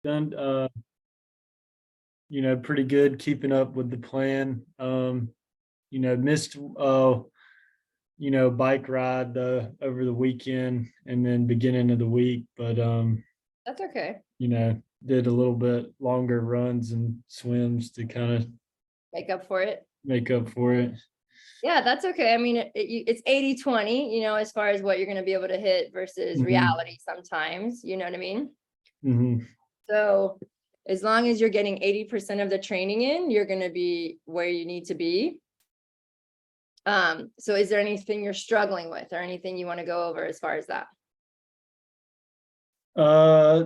Done, pretty good keeping up with the plan. Missed bike ride over the weekend and then beginning of the week, but That's okay. did a little bit longer runs and swims to kind of Make up for it. make up for it. Yeah, that's okay. I mean, it's 80-20, as far as what you're going to be able to hit versus Mhm, reality sometimes, you know what I mean? mhm. So as long as you're getting 80% of the training in, you're going to be where you need to be. So is there anything you're struggling with or anything you want to go over as far as that? Uh,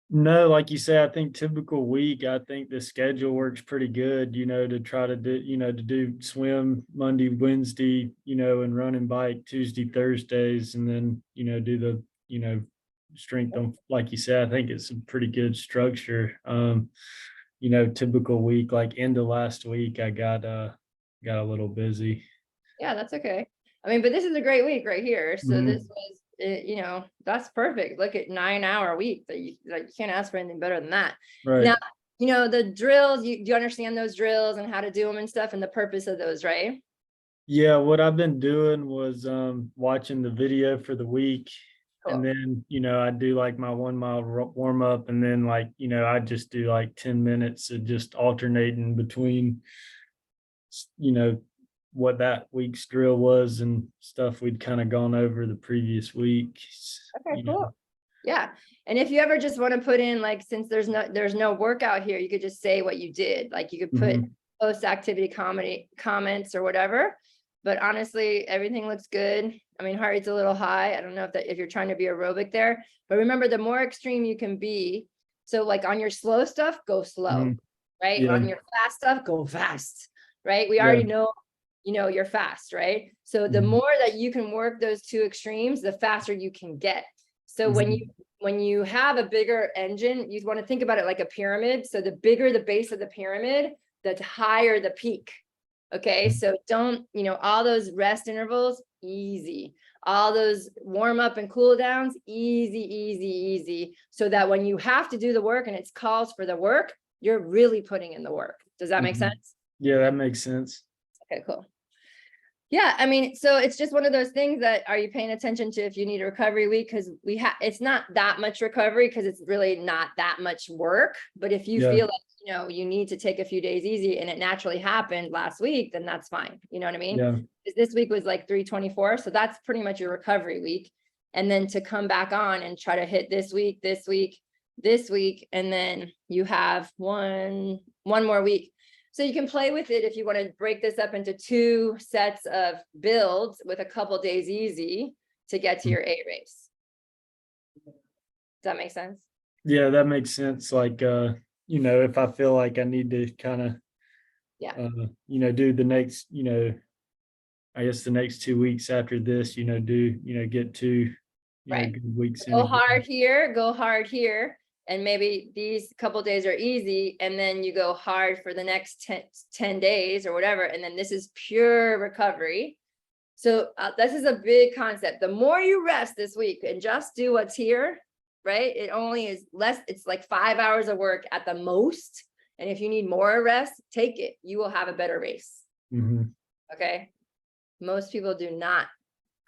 no, like you say, I think typical week, I think the schedule works pretty good, to try to do, to do swim Monday, Wednesday, and run and bike Tuesday, Thursdays, and then, do the, strength on, like you said, I think it's a pretty good structure. Typical week, like end of last week, I got a little busy. Yeah, that's okay. I mean, but this is a great week right here. So this Mhm. was, that's perfect. Look at 9-hour week that you can't ask for anything better than that. Right. Now, the drills, do you understand those drills and how to do them and stuff and the purpose of those, right? Yeah, what I've been doing was watching the video for the week, and Cool. then I do like my 1 mile warm up, and then I just do like 10 minutes of just alternating between you know what that week's drill was and stuff we'd kind of gone over the previous week. Okay, You know. cool. Yeah. And if you ever just want to put in, like, since there's no workout here, you could just say what you did. Like you could put Mhm. post activity comedy comments or whatever. But honestly, everything looks good. I mean, heart rate's a little high. I don't know if you're trying to be aerobic there, but remember, the more extreme you can be. So like on your slow stuff, go slow, Mhm. right? Yeah. On your fast stuff, go fast, right? We Yeah. already know, you're fast, right? So the Mhm. more that you can work those two extremes, the faster you can get. So when you Mhm. when you have a bigger engine, you want to think about it like a pyramid. So the bigger the base of the pyramid, the higher the peak. Okay. So don't, all those rest intervals, easy. All those warm up and cool downs, easy, easy, easy. So that when you have to do the work and it's calls for the work, you're really putting in the work. Does that make Mhm. sense? Yeah, that makes sense. Okay, cool. Yeah, I mean, so it's just one of those things that, are you paying attention to if you need a recovery week? Because it's not that much recovery because it's really not that much work. But if you Yeah. feel like, you need to take a few days easy and it naturally happened last week, then that's fine. You know what I mean? Yeah. 'Cause this week was like 324. So that's pretty much your recovery week. And then to come back on and try to hit this week, this week, this week, and then you have one more week. So you can play with it if you want to break this up into 2 sets of builds with a couple days easy to get to your A race. Does that make sense? Yeah, that makes sense. Like, if I feel like I need to kind of, Yeah, do the next, I guess the next 2 weeks after this, get 2, right. good weeks in Go again. hard here, and maybe these couple days are easy, and then you go hard for the next 10 days or whatever, and then this is pure recovery. So this is a big concept. The more you rest this week and just do what's here, right? It only is less, it's like 5 hours of work at the most. And if you need more rest, take it. You will have a better race. Mhm. Okay. Most people do not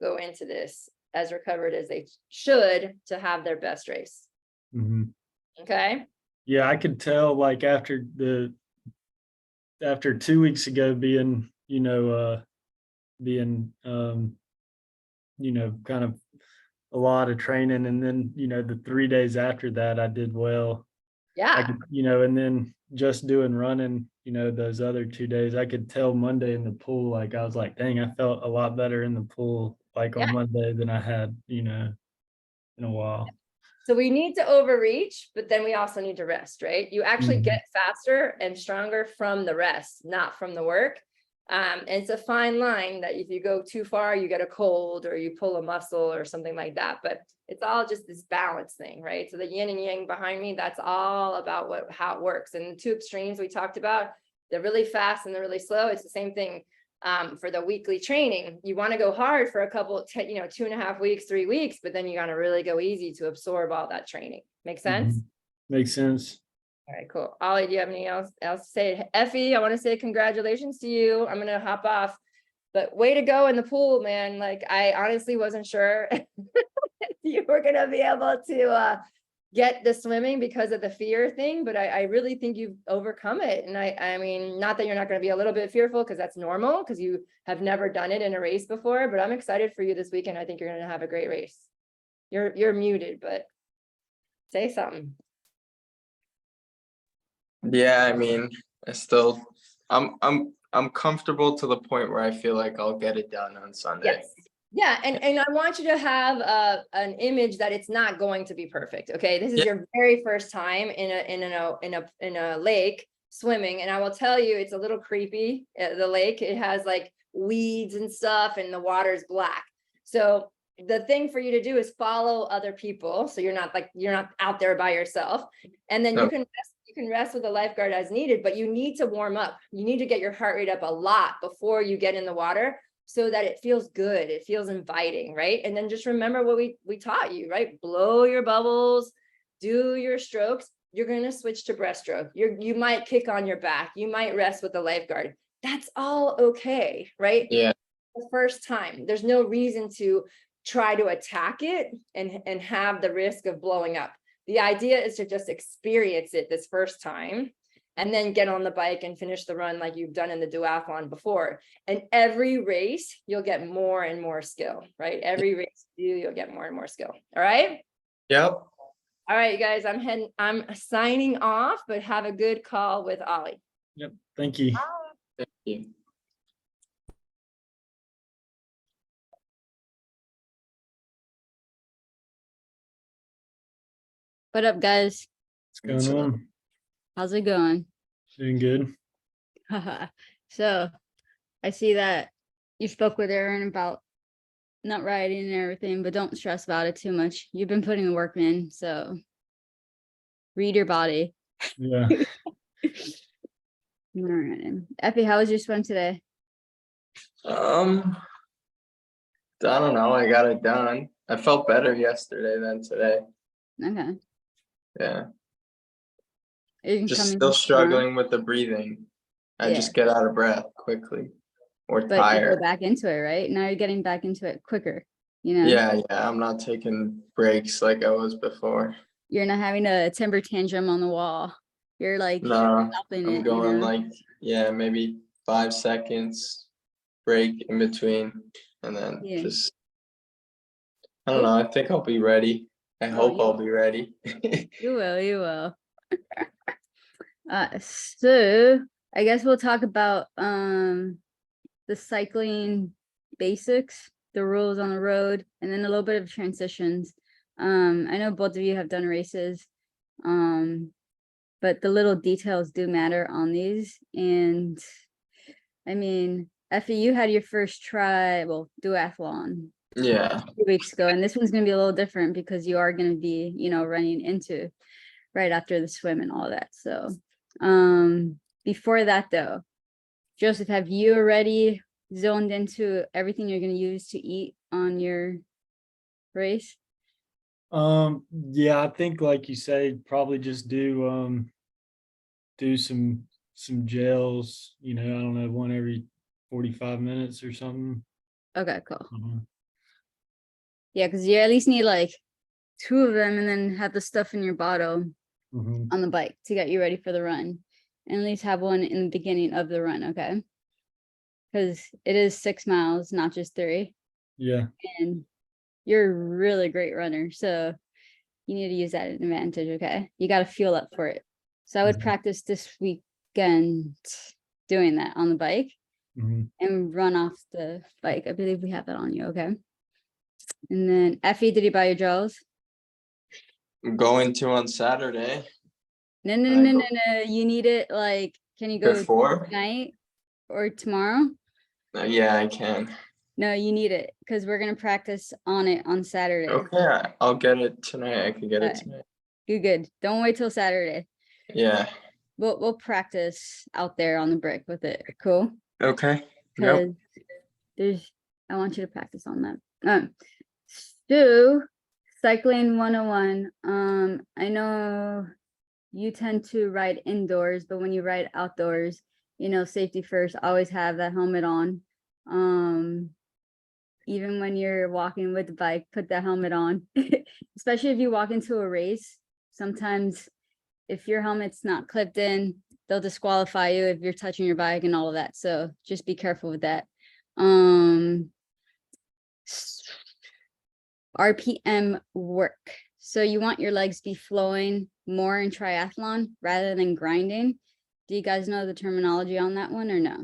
go into this as recovered as they should to have their best race. Mhm. Okay. Yeah, I could tell like after 2 weeks ago being, being kind of a lot of training, and then, the 3 days after that I did well. I Yeah. could, and then just doing running, those other 2 days, I could tell Monday in the pool, like I was like, dang, I felt a lot better in the pool like Yeah. on Monday than I had, in a while. So we need to overreach, but then we also need to rest, right? You actually Mhm. get faster and stronger from the rest, not from the work. And it's a fine line that if you go too far, you get a cold or you pull a muscle or something like that. But it's all just this balance thing, right? So the yin and yang behind me, that's all about how it works. And the two extremes we talked about, the really fast and the really slow, it's the same thing. For the weekly training, you want to go hard for a couple, 2.5 weeks, 3 weeks, but then you got to really go easy to absorb all that training. Make sense? Mhm. Makes sense. All right, cool. Ollie, do you have anything else to say? Effie, I want to say congratulations to you. I'm gonna hop off. But way to go in the pool, man. Like, I honestly wasn't sure if you were gonna be able to get the swimming because of the fear thing, but I really think you've overcome it. And I mean, not that you're not gonna be a little bit fearful, because that's normal, because you have never done it in a race before, but I'm excited for you this weekend. I think you're gonna have a great race. You're muted, but say something. Yeah, I mean, I still, I'm comfortable to the point where I feel like I'll get it done on Sunday. Yes. Yeah, and I want you to have an image that it's not going to be perfect. Okay, this is Yeah. your very first time in a lake swimming, and I will tell you, it's a little creepy. The lake, it has like weeds and stuff, and the water's black. So the thing for you to do is follow other people, so you're not out there by yourself, and then No. you can rest with a lifeguard as needed, but you need to warm up. You need to get your heart rate up a lot before you get in the water, so that it feels good, it feels inviting, right? And then just remember what we taught you, right? Blow your bubbles, do your strokes. You're gonna switch to breaststroke. You might kick on your back, you might rest with the lifeguard. That's all okay, right? Yeah. The first time, there's no reason to try to attack it and have the risk of blowing up. The idea is to just experience it this first time, and then get on the bike and finish the run like you've done in the duathlon before. And every race, you'll get more and more skill, right? Every race you'll get more and more skill. All right. Yep. All right, you guys, I'm signing off, but have a good call with Ollie. Yep. Thank you. Thank you. What up, guys? What's going on? How's it going? Doing good. So I see that you spoke with Aaron about not riding and everything, but don't stress about it too much. You've been putting the work in, so read your body. Yeah. All right. Effie, how was your swim today? I don't know. I got it done. I felt better yesterday than today. Okay. Yeah. You can Just come in still tomorrow, struggling with the breathing. I Yeah. just get out of breath quickly or but you go tired. back into it, right? Now you're getting back into it quicker. You know, Yeah, I'm not taking breaks like I was before. you're not having a temper tantrum on the wall. You're like No, stopping I'm it, going like, maybe 5 seconds break in between, and then Yeah. just, I don't know, I think I'll be ready. I hope you I'll be ready. You will. So I guess we'll talk about the cycling basics, the rules on the road, and then a little bit of transitions. I know both of you have done races, but the little details do matter on these. And I mean, Effie, you had your first duathlon Yeah, 2 weeks ago, and this one's gonna be a little different because you are gonna be, running into right after the swim and all that. So before that though, Joseph, have you already zoned into everything you're going to use to eat on your race? Yeah, I think like you say, probably just do some gels, I don't know, one every 45 minutes or something. Okay, cool. Mhm. Yeah, because you at least need like 2 of them and then have the stuff in your bottle Mhm. on the bike to get you ready for the run. And at least have one in the beginning of the run, okay? Because it is 6 miles, not just 3. Yeah. And you're a really great runner. So you need to use that as an advantage, okay? You got to fuel up for it. So I would Mhm. practice this weekend doing that on the bike Mhm. and run off the bike. I believe we have that on you, okay? And then Effie, did you buy your gels? I'm going to on Saturday. No. You need it like, can you go Before? tonight or tomorrow? Yeah, I can. No, you need it because we're gonna practice on it on Saturday. Okay, I'll get it tonight. I can get it Okay. tonight. Good. Don't wait till Saturday. Yeah. We'll practice out there on the brick with it. Cool. Okay. Yep. Because I want you to practice on that. So cycling 101. I know you tend to ride indoors, but when you ride outdoors, you know, safety first, always have that helmet on. Even when you're walking with the bike, put that helmet on, especially if you walk into a race. Sometimes if your helmet's not clipped in, they'll disqualify you if you're touching your bike and all of that. So just be careful with that. RPM work. So you want your legs to be flowing more in triathlon rather than grinding. Do you guys know the terminology on that one or no?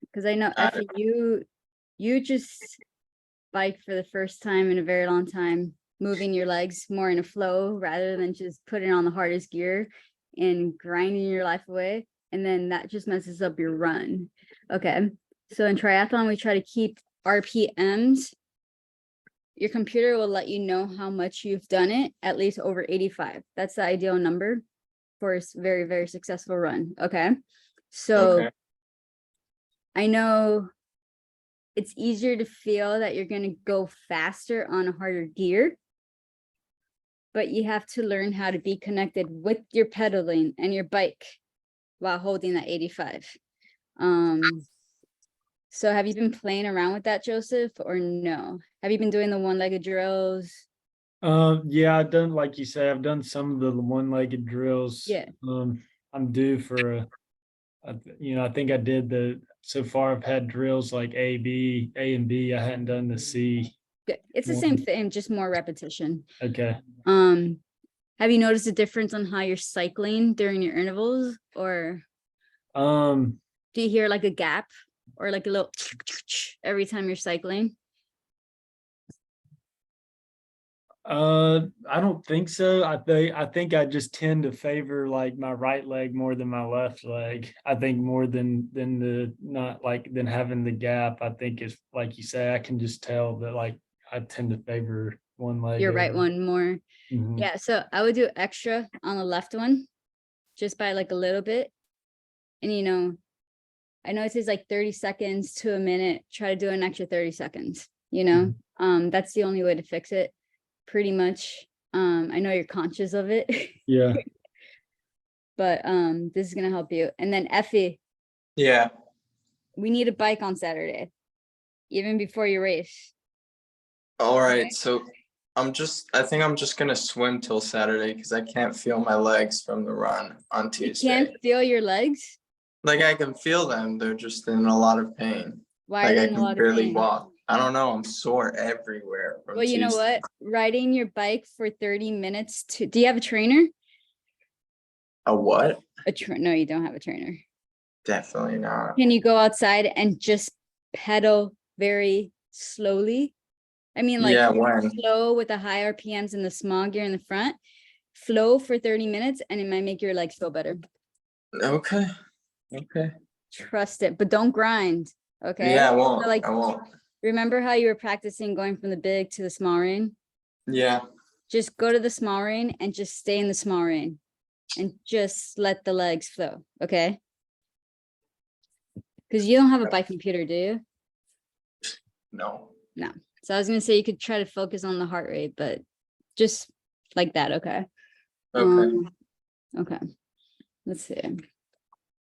Because I know Effie, you just bike for the first time in a very long time, moving your legs more in a flow rather than just putting on the hardest gear and grinding your life away. And then that just messes up your run. Okay. So in triathlon, we try to keep RPMs. Your computer will let you know how much you've done it, at least over 85. That's the ideal number for a very, very successful run. Okay. So Okay. I know it's easier to feel that you're going to go faster on a harder gear, but you have to learn how to be connected with your pedaling and your bike while holding that 85. So have you been playing around with that, Joseph, or no? Have you been doing the one-legged drills? Yeah, I've done, like you say, I've done some of the one-legged drills. Yeah. I'm due for I think I did so far I've had drills like A and B. I hadn't done the C. Good. It's the same one. thing, just more repetition. Okay. Have you noticed a difference on how you're cycling during your intervals, or Um, do you hear like a gap or like a little every time you're cycling? I don't think so. I think I just tend to favor like my right leg more than my left leg. I think more than the not like than having the gap. I think it's like you say, I can just tell that like I tend to favor one leg. Your right over- one more. Mhm. Yeah, so I would do extra on the left one, just by like a little bit. And you know, I know it says like 30 seconds to a minute. Try to do an extra 30 seconds, you know? That's the only way to fix it, pretty much. I know you're conscious of it, Yeah. but this is gonna help you. And then Effie, Yeah. we need a bike on Saturday, even before your race. All right. So I think I'm just gonna swim till Saturday because I can't feel my legs from the run on You Tuesday. can't feel your legs? Like I can feel them. They're just in a lot of pain. Why Like are I they in a can lot of barely pain? walk. I don't know. I'm sore everywhere from Well, you know Tuesday. what? Riding your bike for 30 minutes do you have a trainer? A what? No, you don't have a trainer. Definitely not. Can you go outside and just pedal very slowly? I mean, like Yeah, when? slow with the high RPMs and the small gear in the front, flow for 30 minutes, and it might make your legs feel better. Okay. Okay. Trust it, but don't grind. Okay. Yeah, I won't. So, like, I won't. remember how you were practicing going from the big to the small rain? Yeah. Just go to the small rain and just stay in the small rain and just let the legs flow. Okay. Because you don't have a bike computer, do you? No. So I was gonna say you could try to focus on the heart rate, but just like that, okay? Okay. Okay. Let's see.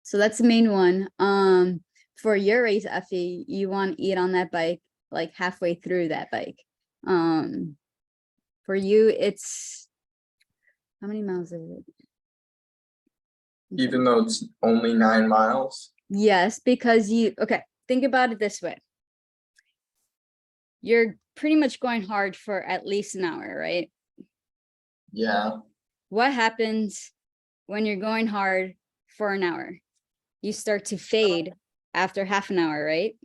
So that's the main one. For your race, Effie, you want to eat on that bike like halfway through that bike. For you, it's how many miles is it? Even though it's only 9 miles. Yes, because okay, think about it this way. You're pretty much going hard for at least an hour, right? Yeah. What happens when you're going hard for an hour? You start to fade after half an hour, right?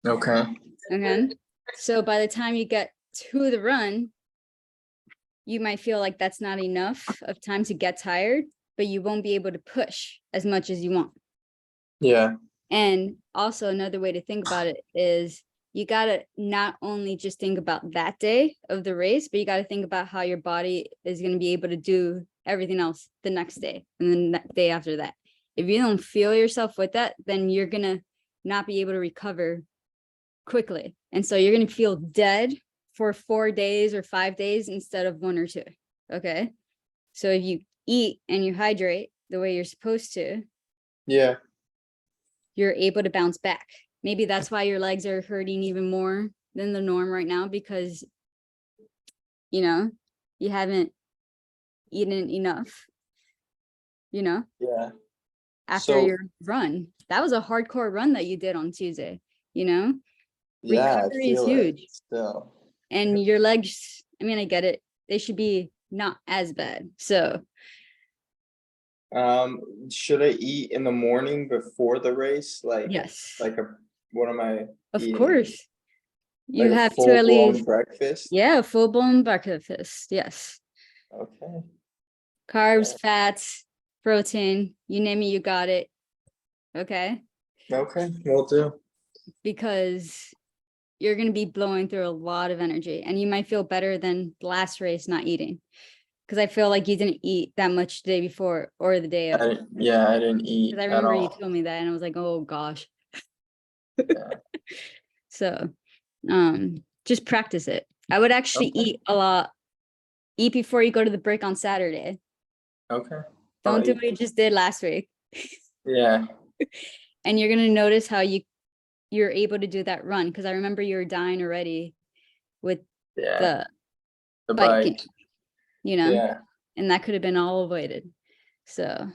Okay. Okay. So by the time you get to the run, you might feel like that's not enough of time to get tired, but you won't be able to push as much as you want. Yeah. And also another way to think about it is you got to not only just think about that day of the race, but you got to think about how your body is going to be able to do everything else the next day and the day after that. If you don't feel yourself with that, then you're going to not be able to recover quickly. And so you're going to feel dead for 4 days or 5 days instead of 1 or 2. Okay. So if you eat and you hydrate the way you're supposed to, Yeah, you're able to bounce back. Maybe that's why your legs are hurting even more than the norm right now, because you know, you haven't eaten enough, yeah. after So, your run. That was a hardcore run that you did on Tuesday, yeah, I recovery is feel it huge. still. And your legs, I mean, I get it. They should be not as bad. So Should I eat in the morning before the race? yes, What am I of eating? course, you Like a have to at full-blown least, breakfast? yeah, full-blown breakfast. Yes. Okay, Carbs, fats, protein, you name it, you got it. Okay. okay, will do. Because you're going to be blowing through a lot of energy, and you might feel better than the last race not eating. Because I feel like you didn't eat that much the day before or the day of. Yeah, I didn't eat Because I at remember you all. told me that, and I was like, oh gosh. Yeah. So, just practice it. I would actually Okay. eat a lot. Eat before you go to the break on Saturday. Okay. Don't do eat. what you just did last week. Yeah, And you're gonna notice how you're able to do that run. Because I remember you were dying already with yeah, the the biking, bike. and Yeah, that could have been all avoided. So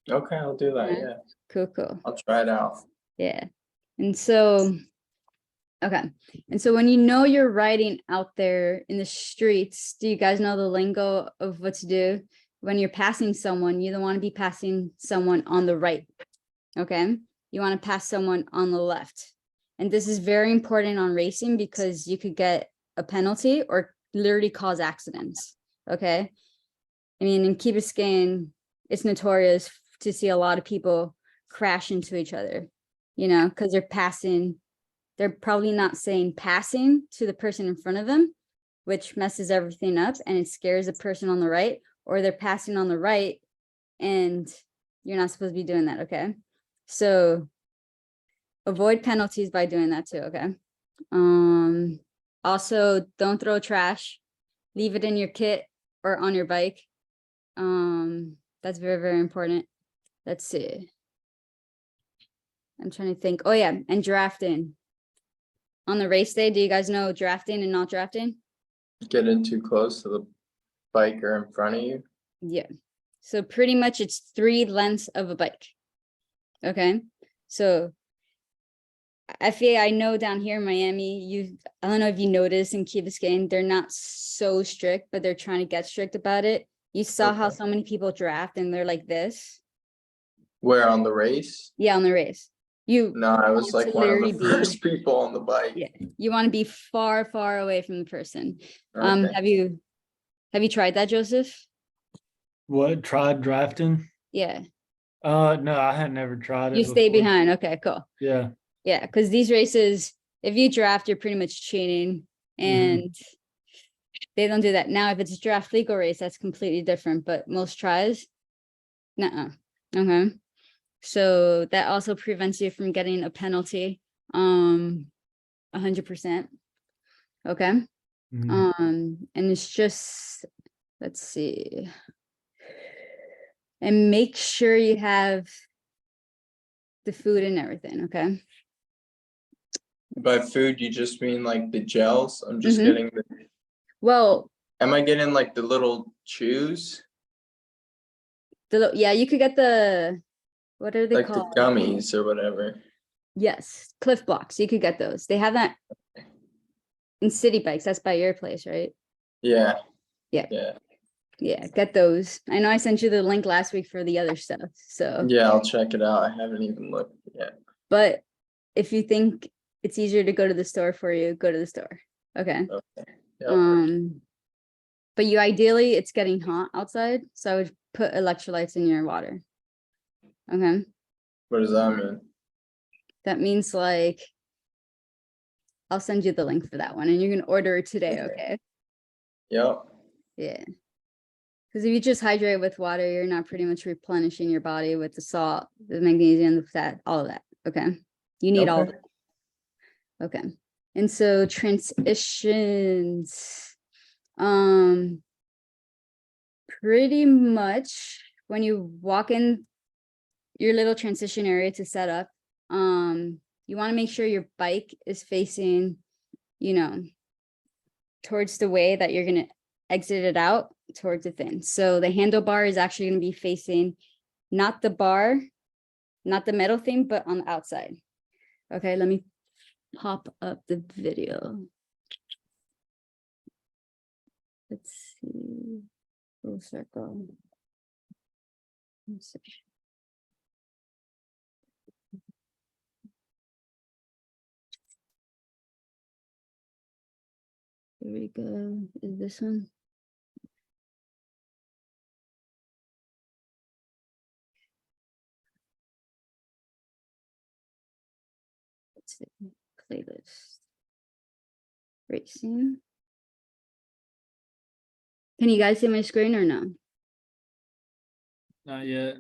okay, I'll do that, yeah, yeah. cool. I'll try it out. Yeah. And so, okay. And so when you're riding out there in the streets, do you guys know the lingo of what to do? When you're passing someone, you don't want to be passing someone on the right. Okay. You want to pass someone on the left. And this is very important on racing because you could get a penalty or literally cause accidents. Okay. I mean, in Key Biscayne, it's notorious to see a lot of people crash into each other, because they're probably not saying passing to the person in front of them, which messes everything up and it scares the person on the right, or they're passing on the right and you're not supposed to be doing that. Okay. So avoid penalties by doing that too. Okay. Also don't throw trash, leave it in your kit or on your bike. That's very, very important. Let's see. I'm trying to think. Oh yeah, and drafting. On the race day, do you guys know drafting and not drafting? Get in too close to the biker in front of you. Yeah. So pretty much it's 3 lengths of a bike. Okay. So I know down here in Miami, I don't know if you noticed in Key Biscayne, they're not so strict, but they're trying to get strict about it. You saw how Okay. so many people draft and they're like this. Where on the race? Yeah, on the race. You No, I was want like to one of the literally be, first people on the bike. yeah, you want to be far, far away from the person. Okay. Have you tried that, Joseph? What, tried drafting? Yeah. No, I had never tried You it stay before. behind. Okay, cool. Yeah. Yeah, because these races, if you draft, you're pretty much cheating, and they don't do that. Now, if it's a draft legal race, that's completely different, but most tries, nuh-uh. Okay. So that also prevents you from getting a penalty, 100%. Okay. Mhm. And it's just, let's see. And make sure you have the food and everything, okay? By food, you just mean like the gels? I'm just Mhm. getting Well, am I getting like the little chews? yeah, you could get what are they Like the called? gummies or whatever. Yes, Cliff Blocks. You could get those. They have that in City Bikes. That's by your place, right? Yeah. Yeah. Yeah. Yeah, get those. I know I sent you the link last week for the other stuff. So, Yeah, I'll check it out. I haven't even looked yet. but if you think it's easier to go to the store for you, go to the store. Okay. Okay. Yep. But you ideally it's getting hot outside, so I would put electrolytes in your water. Okay. What does that mean? That means like I'll send you the link for that one and you can order it today, Okay. okay? Yep. Yeah. Because if you just hydrate with water, you're not pretty much replenishing your body with the salt, the magnesium, the fat, all of that. Okay. You need all of Okay. it. Okay. And so transitions. pretty much when you walk in your little transition area to set up, you want to make sure your bike is facing, you know, towards the way that you're going to exit it out towards the fin. So the handlebar is actually going to be facing not the bar, not the metal thing, but on the outside. Okay, let me pop up the video. Let's see. Full circle. Let's see. Here we go. Is this one? Let's see. Playlist. Racing. Can you guys see my screen or no? Not yet.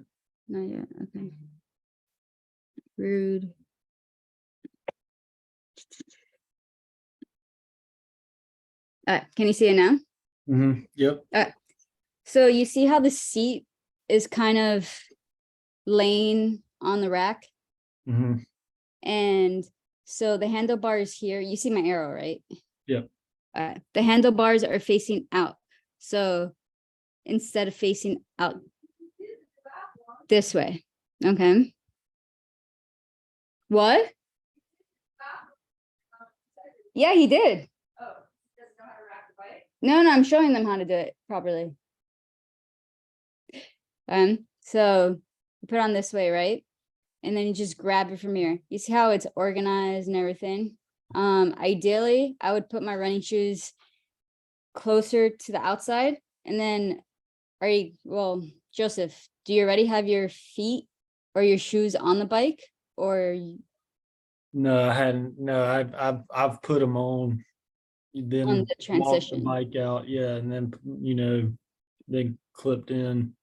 Not yet. Okay. Rude. Can you see it now? Yep. So you see how the seat is kind of laying on the rack? Mhm. And so the handlebars here, you see my arrow, right? Yep. The handlebars are facing out. So instead of facing out this way, okay? What? Yeah, he did. No, I'm showing them how to do it properly. So you put on this way, right? And then you just grab it from here. You see how it's organized and everything? Ideally, I would put my running shoes closer to the outside. And then well, Joseph, do you already have your feet or your shoes on the bike? Or No, I hadn't. No, I've put them on. Then on the walked the transition? bike out, yeah, and then then clipped in,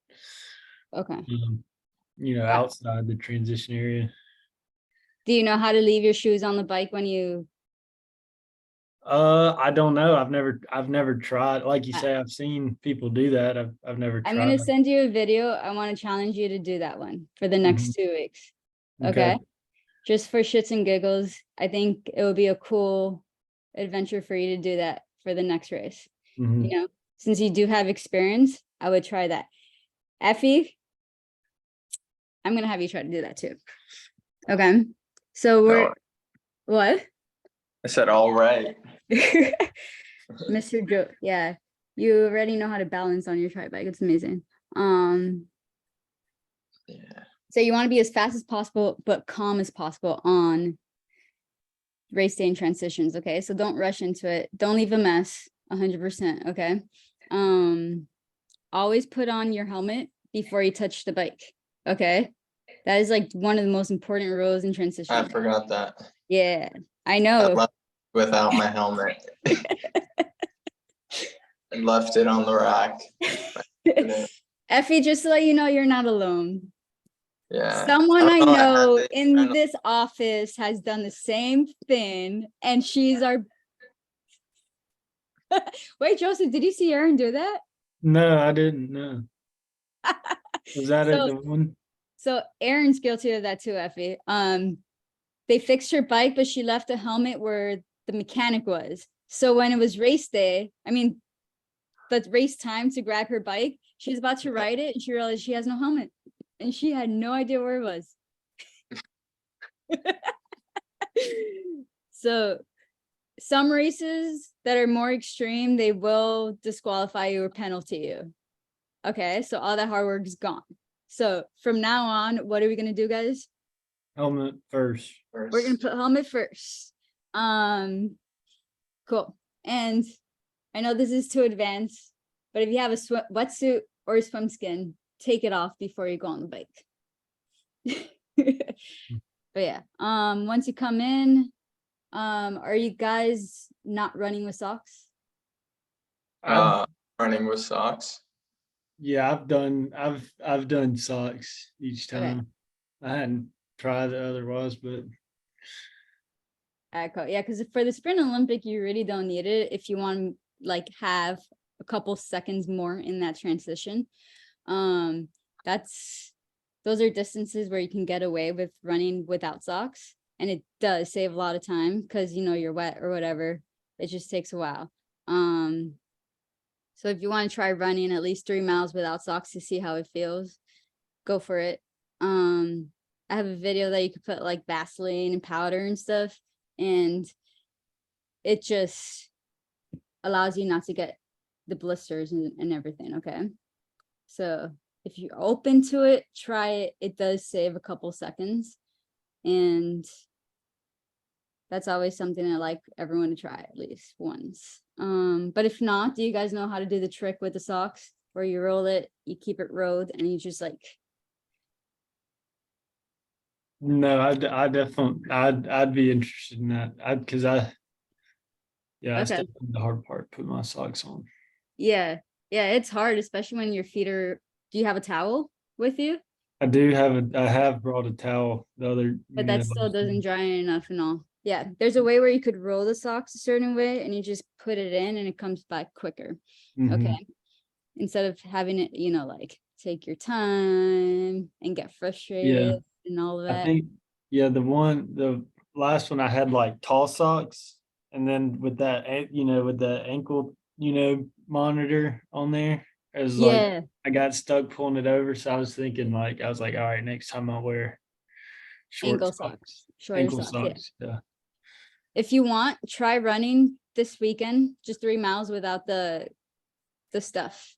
Okay. outside the transition area. Do you know how to leave your shoes on the bike when you? I don't know. I've never tried. Like you say, I've seen people do that. I've never I'm tried. gonna send you a video. I want to challenge you to do that one for the next 2 weeks. Okay. Just for shits and giggles. I think it would be a cool adventure for you to do that for the next race. Mhm. You know, since you do have experience, I would try that. Effie, I'm gonna have you try to do that too. Okay. So we're No, what? I said, all right. Mr. Joe, yeah, you already know how to balance on your tri bike. It's amazing. Yeah. So you want to be as fast as possible, but calm as possible on race day and transitions. Okay. So don't rush into it. Don't leave a mess. 100%. Okay. Always put on your helmet before you touch the bike. Okay. That is like one of the most important rules in transition. I forgot that. Yeah, I I know. left without my helmet. I left it on the rack. Effie, just to let you know, you're not alone. Yeah. Someone I don't had know this in kind of- this office has done the same thing, and she's our. Wait, Joseph, did you see Aaron do that? No, I didn't. No. Was that it? So- The one? So Aaron's guilty of that too, Effie. They fixed her bike, but she left the helmet where the mechanic was. So when it was race day, the race time to grab her bike, she was about to ride it and she realized she has no helmet. And she had no idea where it was. So some races that are more extreme, they will disqualify you or penalty you. Okay, so all that hard work is gone. So from now on, what are we gonna do, guys? Helmet first. We're gonna put helmet first. Cool. And I know this is too advanced, but if you have a wetsuit or a swim skin, take it off before you go on the bike. But yeah, once you come in, are you guys not running with socks? Running with socks. Yeah, I've done socks each Okay. time. I hadn't tried it otherwise, but Cool. Yeah, because for the sprint Olympic, you really don't need it if you want to like have a couple seconds more in that transition. Those are distances where you can get away with running without socks. And it does save a lot of time because you're wet or whatever. It just takes a while. So if you want to try running at least 3 miles without socks to see how it feels, go for it. I have a video that you could put like Vaseline and powder and stuff, and it just allows you not to get the blisters and everything. Okay. So if you're open to it, try it. It does save a couple seconds. And that's always something I like everyone to try at least once. But if not, do you guys know how to do the trick with the socks where you roll it, you keep it rolled, and you just like, No, I definitely, I'd be interested in that. That's Okay. definitely the hard part, put my socks on. yeah, it's hard, especially when your feet are, do you have a towel with you? I have brought a towel the other. But that still doesn't dry enough and all. Yeah, there's a way where you could roll the socks a certain way and you just put it in and it comes back quicker. Mhm. Okay. Instead of having it, like take your time and get frustrated and all of I that. think, the last one I had like tall socks, and then with that, with the ankle, monitor on there, as like Yeah, I got stuck pulling it over. So I was thinking like, all right, next time I'll wear short ankle socks, socks, shorter ankle socks. Yeah. socks. Yeah. If you want, try running this weekend, just 3 miles without the stuff,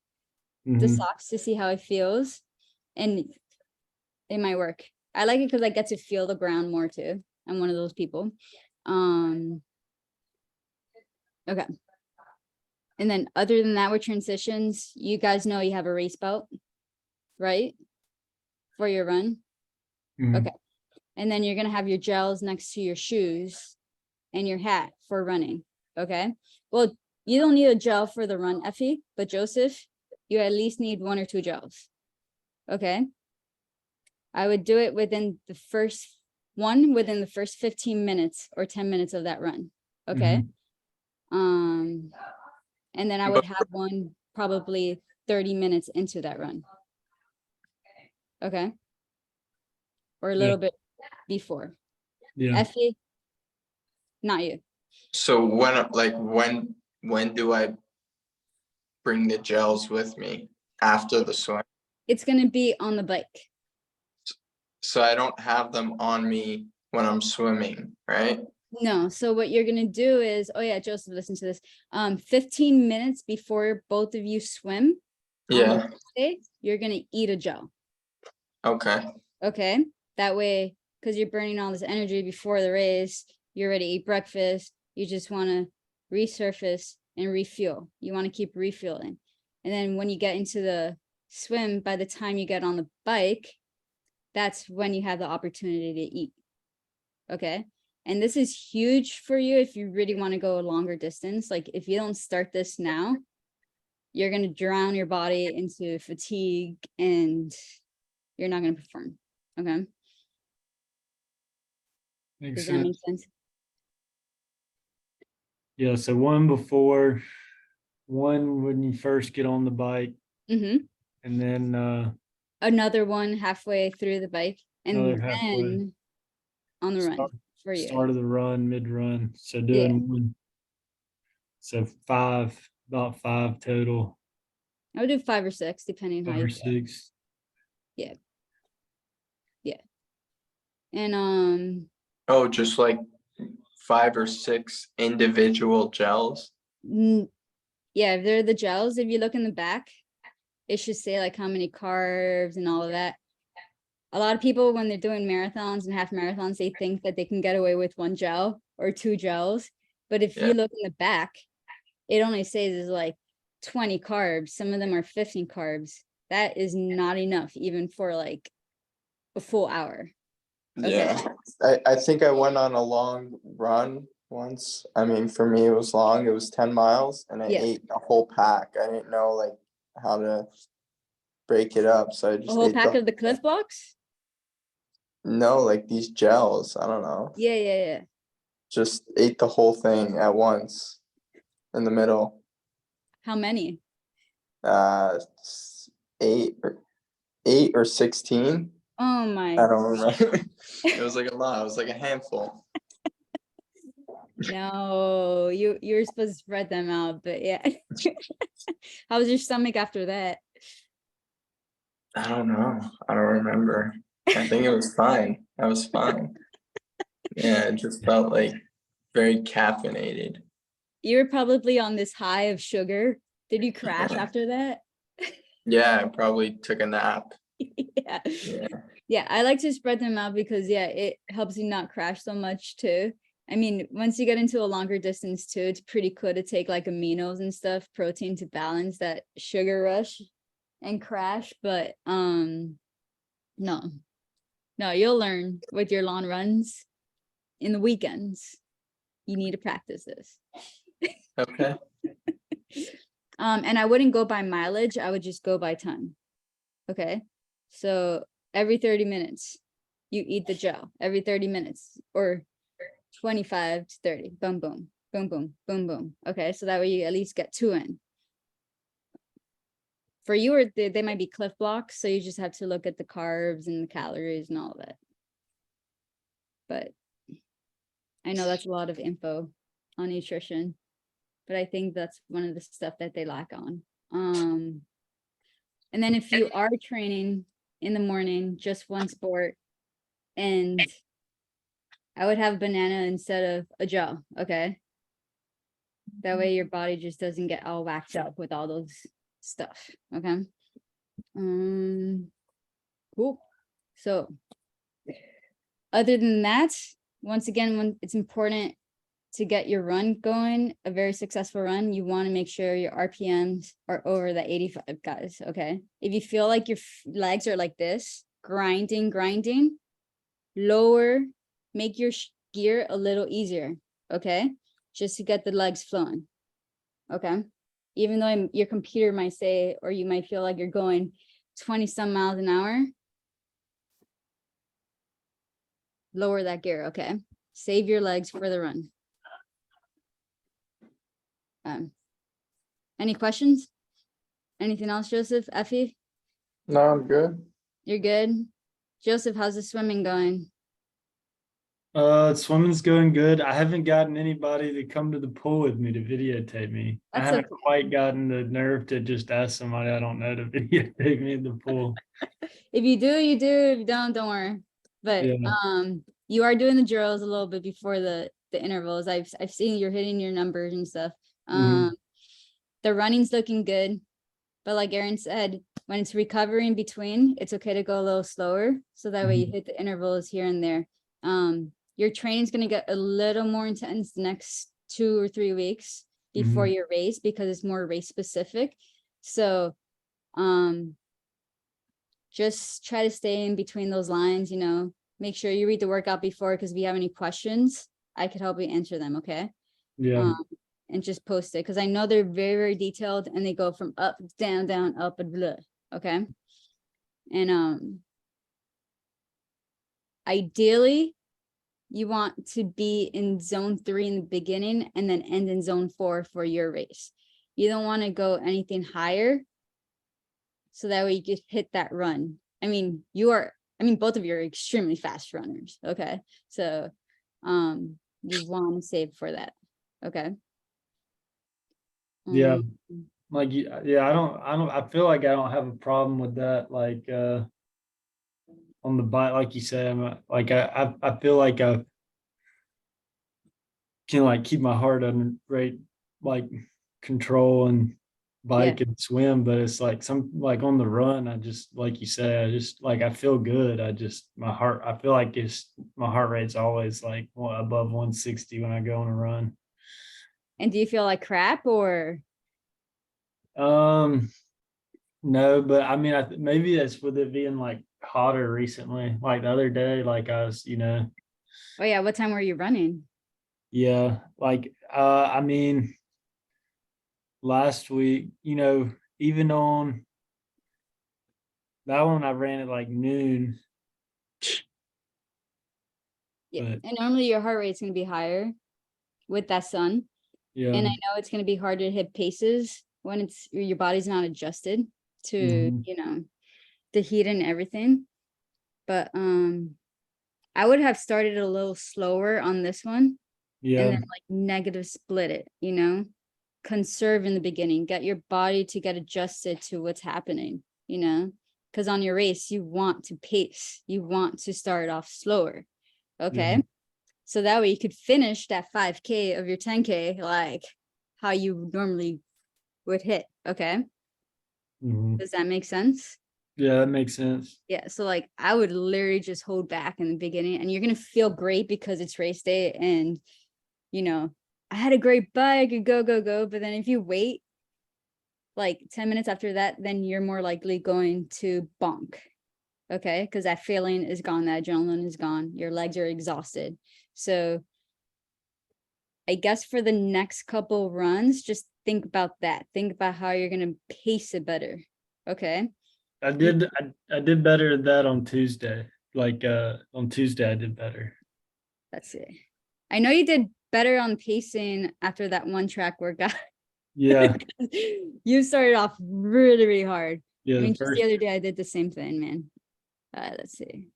the Mhm. socks, to see how it feels. And it might work. I like it because I get to feel the ground more too. I'm one of those people. Okay. And then other than that, with transitions, you guys know you have a race belt, right? For your run. Mhm. Okay. And then you're going to have your gels next to your shoes and your hat for running. Okay. Well, you don't need a gel for the run, Effie, but Joseph, you at least need 1 or 2 gels. Okay. I would do it within the first 15 minutes or 10 minutes of that run. Okay. And then I would have one probably 30 minutes into that run. Okay. Or a Yeah. little bit before. Yeah. Effie, not you. So when do I bring the gels with me after the swim? It's going to be on the bike. So I don't have them on me when I'm swimming, right? No. So what you're going to do is, oh yeah, Joseph, listen to this. 15 minutes before both of you swim on the Yeah, Wednesday, you're going to eat a gel. okay. Okay. That way, because you're burning all this energy before the race, you're ready to eat breakfast. You just want to resurface and refuel. You want to keep refueling. And then when you get into the swim, by the time you get on the bike, that's when you have the opportunity to eat. Okay. And this is huge for you if you really want to go a longer distance. Like if you don't start this now, you're going to drown your body into fatigue and you're not going to perform. Okay. Makes Does that make sense. sense? Yeah. So one before, one when you first get on the bike, Mm-hmm. and then Another one halfway through the bike, and another halfway. then on the run Start, for you. start of the run, mid run. So Yeah. doing one. So about 5 total, I would do 5 or 6, depending how 5 you or feel. 6. And Oh, just like 5 or 6 individual gels. yeah, if they're the gels, if you look in the back, it should say like how many carbs and all of that. A lot of people, when they're doing marathons and half marathons, they think that they can get away with 1 gel or 2 gels. But if Yeah. you look in the back, it only says is like 20 carbs. Some of them are 15 carbs. That is not enough even for like a full hour. Okay. Yeah. I think I went on a long run once. I mean, for me, it was long. It was 10 miles and I Yeah. ate a whole pack. I didn't know like how to break it up. So I A just whole ate pack of the Cliff Blocks? no, like these gels. I don't know. Yeah. Just ate the whole thing at once in the middle. How many? 8 or 16. Oh my, I don't remember. It was like a lot. It was like a handful. no, you're supposed to spread them out, but yeah. How was your stomach after that? I don't know. I don't remember. I think it was fine. I was fine. Yeah, it just felt like very caffeinated. You were probably on this high of sugar. Did you crash after that? Yeah, I probably took a nap. Yeah. Yeah. Yeah, I like to spread them out because yeah, it helps you not crash so much too. I mean, once you get into a longer distance too, it's pretty cool to take like aminos and stuff, protein to balance that sugar rush and crash. But no, you'll learn with your long runs in the weekends. You need to practice this. Okay. And I wouldn't go by mileage, I would just go by time. Okay. So every 30 minutes, you eat the gel every 30 minutes or 25 to 30. Boom, boom, boom, boom, boom, boom. Okay. So that way you at least get 2 in. For you, or they might be Cliff Blocks. So you just have to look at the carbs and the calories and all of that. But I know that's a lot of info on nutrition, but I think that's one of the stuff that they lack on. And then if you are training in the morning, just one sport, and I would have banana instead of a gel, okay? That way your body just doesn't get all whacked up with all those stuff, okay? Cool. So other than that, once again, when it's important to get your run going, a very successful run, you want to make sure your RPMs are over the 85, guys, okay? If you feel like your legs are like this, grinding, lower, make your gear a little easier, okay? Just to get the legs flowing, okay? Even though your computer might say, or you might feel like you're going 20 some miles an hour, lower that gear, okay? Save your legs for the run. Any questions? Anything else, Joseph? Effie, No, I'm good. you're good? Joseph, how's the swimming going? Swimming's going good. I haven't gotten anybody to come to the pool with me to videotape me. I That's haven't okay. quite gotten the nerve to just ask somebody I don't know to videotape me in the pool. If you do, you do. If you don't worry. But Yeah. you are doing the drills a little bit before the intervals. I've seen you're hitting your numbers and stuff. Mhm. The running's looking good. But like Aaron said, when it's recovering between, it's okay to go a little slower. So that way you hit the intervals here and there. Your training's going to get a little more intense the next 2 or 3 weeks before Mhm. your race because it's more race specific. So just try to stay in between those lines, you know, make sure you read the workout before, because if you have any questions, I could help you answer them, okay? Yeah. And just post it, because I know they're very, very detailed and they go from up, down, up, and blah, okay? And ideally, you want to be in zone 3 in the beginning and then end in zone 4 for your race. You don't want to go anything higher, so that way you just hit that run. I mean, both of you are extremely fast runners, okay? So you want to save for that, okay? Yeah. Um, Like, yeah, I feel like I don't have a problem with that. Like, on the bike, like you said, like, I feel like I can like keep my heart under great like control and yeah. bike and swim, but it's like some like on the run, I just like you say, I just like I feel good. I feel like my heart rate's always like above 160 when I go on a run. And do you feel like crap or? Um, no, but I mean, maybe that's with it being like hotter recently. Like the other day, like I was, Oh yeah, what time were you running? yeah, like I mean, last week, even on that one, I ran at like noon, Yeah, but and normally your heart rate's going to be higher with that sun. yeah, And I know it's going to be hard to hit paces when it's your body's not adjusted to, Mhm. you know, the heat and everything. But I would have started a little slower on this one and Yeah, then like negative split it, you know, conserve in the beginning, get your body to get adjusted to what's happening, you know, because on your race, you want to pace, you want to start off slower. Okay. So that way you could finish that 5K of your 10K like how you normally would hit. Okay. mhm. Does that make sense? Yeah, that makes sense. Yeah. So like I would literally just hold back in the beginning and you're gonna feel great because it's race day and you know, I had a great bike and go, go, go. But then if you wait like 10 minutes after that, then you're more likely going to bonk. Okay. Because that feeling is gone, that adrenaline is gone, your legs are exhausted. So I guess for the next couple runs, just think about that. Think about how you're gonna pace it better. Okay. I did better at that on Tuesday. Like on Tuesday I did better. Let's see. I know you did better on pacing after that one track workout. Yeah, You started off really, really hard. yeah, I the mean, just first the other day I did the same thing, man. Let's see.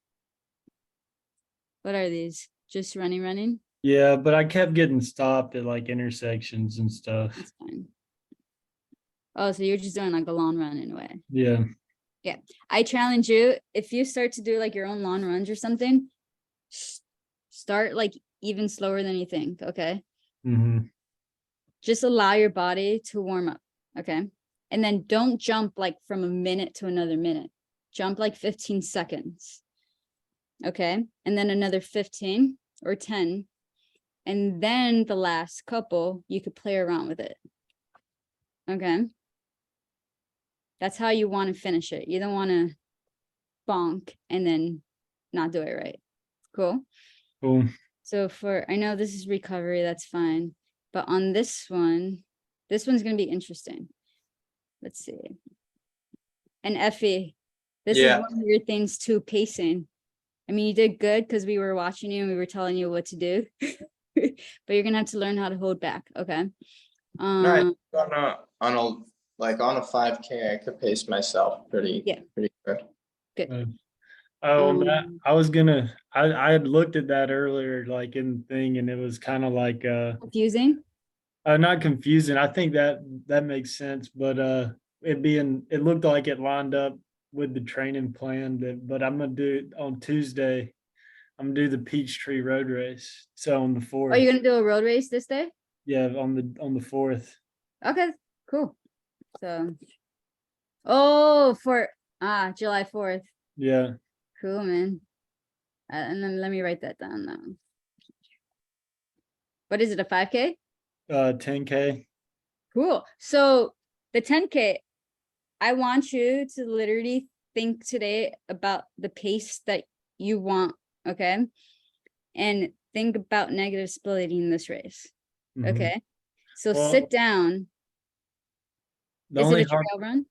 What are these? Just running? yeah, but I kept getting stopped at like intersections and stuff. That's fine. Oh, so you're just doing like a long run in a way. Yeah. I challenge you, if you start to do like your own long runs or something, start like even slower than you think. Okay. Hmm. Just allow your body to warm up. Okay. And then don't jump like from a minute to another minute. Jump like 15 seconds. Okay. And then another 15 or 10. And then the last couple, you could play around with it. Okay. That's how you want to finish it. You don't want to bonk and then not do it right. Cool. Cool. So I know this is recovery, that's fine. But on this one's going to be interesting. Let's see. And Effie, this is Yeah. one of your things too, pacing. I mean, you did good because we were watching you and we were telling you what to do. But you're gonna have to learn how to hold back. Okay. No, I think on a like on a 5K, I could pace myself pretty Yeah. pretty good. Good. Oh, on that, Um, I had looked at that earlier, like in the thing, and it was kind of like confusing. not confusing. I think that makes sense, but it looked like it lined up with the training plan but I'm gonna do it on Tuesday. I'm gonna do the Peachtree Road Race. So on the Are 4th. you gonna do a road race this day? Yeah, on the 4th. Okay, cool. So, oh, for July 4th. Yeah. Cool, man. And then let me write that down now. What is it, a 5K? 10K. Cool. So the 10K, I want you to literally think today about the pace that you want, okay? And think about negative splitting in this race, Mhm. okay? So Well, sit down. the Is it only a hard trail run?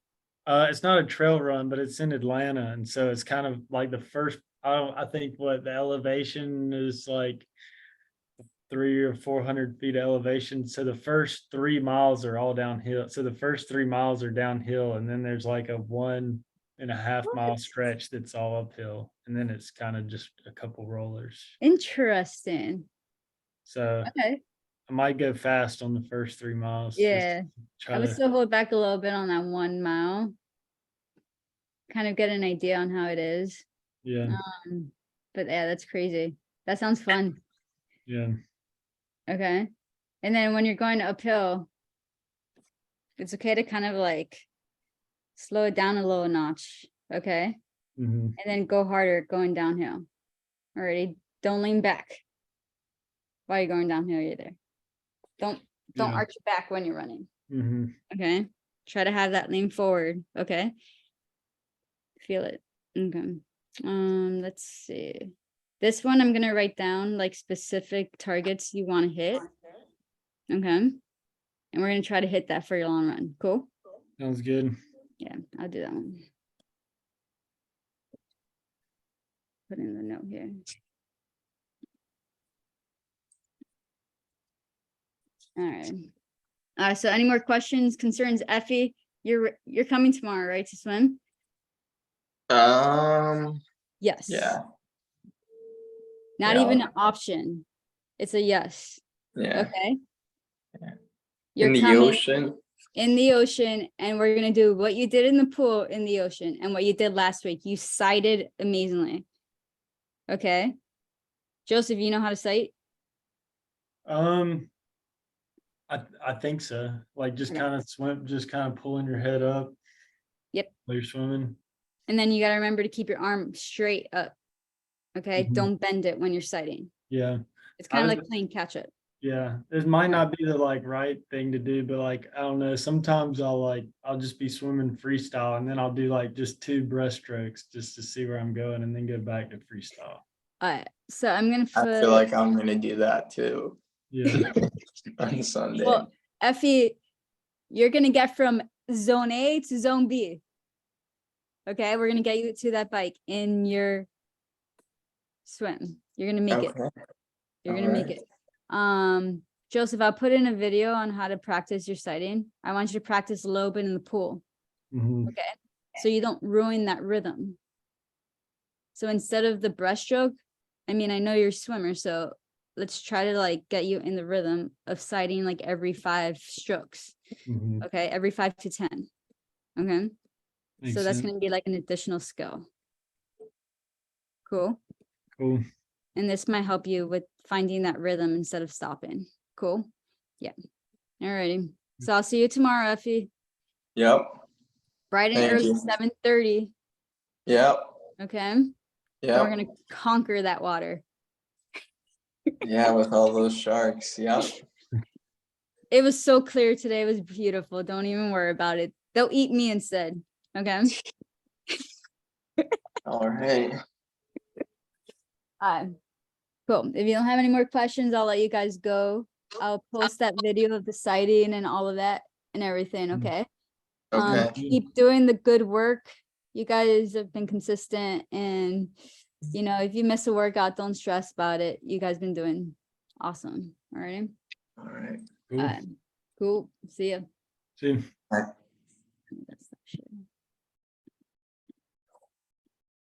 it's not a trail run, but it's in Atlanta, and so it's kind of like the first. I think what the elevation is like 300 or 400 feet elevation. So the first 3 miles are all downhill. So the first 3 miles are downhill, and then there's like a 1.5 mile stretch that's all uphill, and then it's kind of just a couple rollers. Interesting. So Okay. I might go fast on the first 3 miles. Yeah. Try I would to, still hold back a little bit on that 1 mile. Kind of get an idea on how it is. yeah, But yeah, that's crazy. That sounds fun. yeah. Okay. And then when you're going uphill, it's okay to kind of like slow it down a little notch. Okay. Hmm. And then go harder going downhill. Alrighty. Don't lean back while you're going downhill either. Don't Yeah. arch your back when you're running. Hmm. Okay. Try to have that lean forward. Okay. Feel it. Okay. Let's see. This one I'm gonna write down like specific targets you want to hit. Okay. And we're gonna try to hit that for your long run. Cool. Sounds good. Yeah, I'll do that one. Put in the note here. All right. So any more questions, concerns? Effie, you're coming tomorrow, right, to swim? Yes. Yeah, Not Yeah, even I'll- an option. It's a yes. yeah. Okay. Yeah. You're In the coming ocean. in the ocean, and we're gonna do what you did in the pool in the ocean and what you did last week. You sighted amazingly. Okay. Joseph, you know how to sight? Um, I think so. Like just Okay. kind of swim, just kind of pulling your head up. Yep. While you're swimming. And then you gotta remember to keep your arm straight up. Okay, Mhm. don't bend it when you're sighting. Yeah. It's I kind of was- like playing catch up. Yeah, it might not be the like right thing to do, but like I don't know. Sometimes I'll just be swimming freestyle and then I'll do like just 2 breaststrokes just to see where I'm going and then go back to freestyle. So I'm gonna I put, feel like I'm gonna do that too Yeah. on Sunday. well, Effie, you're gonna get from zone A to zone B. Okay, we're gonna get you to that bike in your swim. You're gonna make it. Okay. You're gonna make Alright. it. Joseph, I'll put in a video on how to practice your sighting. I want you to practice lobing in the pool. Mhm. Okay, so you don't ruin that rhythm. So instead of the breaststroke, I mean, I know you're a swimmer, so let's try to like get you in the rhythm of sighting like every 5 strokes. Mhm. Okay, every 5 to 10. Okay, Makes so that's sense. gonna be like an additional skill. Cool. Cool. And this might help you with finding that rhythm instead of stopping. Cool. Yeah. Alrighty. So I'll see you tomorrow, Effie. Yep. Bright and Thank early, you. 7:30. Yep. Okay. And we're Yep. gonna conquer that water. Yeah, with all those sharks. Yep. It was so clear today. It was beautiful. Don't even worry about it. They'll eat me instead. Okay. All right. Cool. If you don't have any more questions, I'll let you guys go. I'll post that video of the sighting and all of that and everything. Mm. Okay. Okay. Keep doing the good work. You guys have been consistent, and you know, if you miss a workout, don't stress about it. You guys been doing awesome. All right. All right. Cool. Cool. See ya. See. you. Bye.